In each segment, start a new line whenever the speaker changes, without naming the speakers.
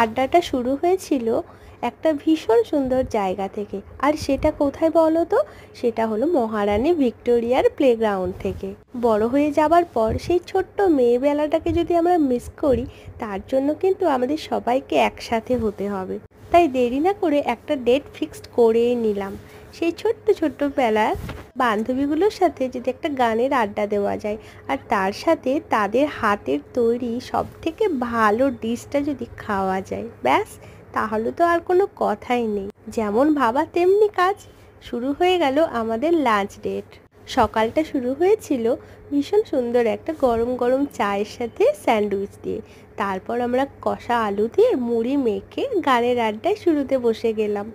আড্ডাটা শুরু হয়েছিল একটা ভীষণ সুন্দর জায়গা থেকে। আর সেটা কোথায় বলো তো? সেটা হলো মহারানী ভিক্টোরিয়ার প্লেগ্রাউন্ড থেকে। বড় হয়ে যাবার পর সেই ছোট্ট মেয়েবেলাটাকে যদি আমরা মিস করি, তার জন্য কিন্তু আমাদের সবাইকে একসাথে হতে হবে। তাই দেরি না করে একটা ডেট ফিক্সড করেই নিলাম। সেই ছোট্ট ছোট্ট বেলার বান্ধবীগুলোর সাথে যদি একটা গানের আড্ডা দেওয়া যায়, আর তার সাথে তাদের হাতের তৈরি সব থেকে ভালো ডিশটা যদি খাওয়া যায়, ব্যাস তাহলে তো আর কোনো কথাই নেই। যেমন ভাবা তেমনি কাজ। শুরু হয়ে গেল আমাদের লাঞ্চ ডেট। সকালটা শুরু হয়েছিল ভীষণ সুন্দর একটা গরম গরম চায়ের সাথে স্যান্ডউইচ দিয়ে। তারপর আমরা কষা আলু দিয়ে মুড়ি মেখে গানের আড্ডায় শুরুতে বসে গেলাম।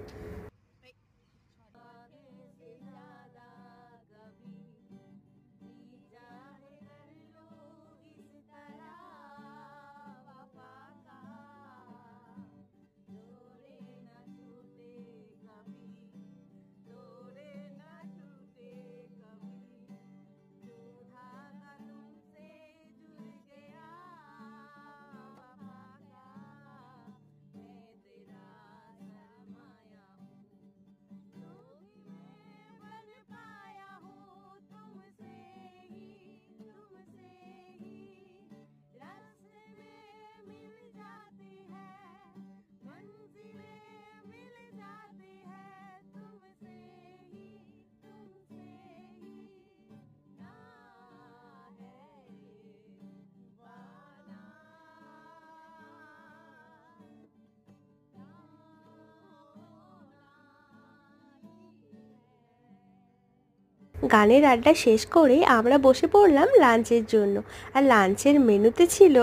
গানের আড্ডা শেষ করে আমরা বসে পড়লাম লাঞ্চের জন্য। আর লাঞ্চের মেনুতে ছিল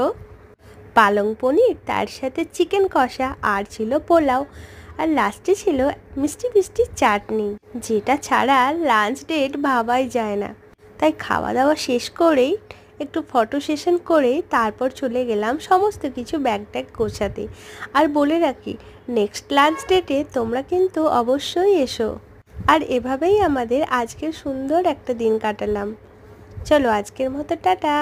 পালং পনির, তার সাথে চিকেন কষা, আর ছিল পোলাও, আর লাস্টে ছিল মিষ্টি মিষ্টি চাটনি, যেটা ছাড়া লাঞ্চ ডেট ভাবাই যায় না। তাই খাওয়া দাওয়া শেষ করেই একটু ফটো সেশন করে তারপর চলে গেলাম সমস্ত কিছু ব্যাগ ট্যাগ গোছাতে। আর বলে রাখি, নেক্সট লাঞ্চ ডেটে তোমরা কিন্তু অবশ্যই এসো। আর এভাবেই আমাদের আজকের সুন্দর একটা দিন কাটালাম। চলো আজকের মতো টাটা।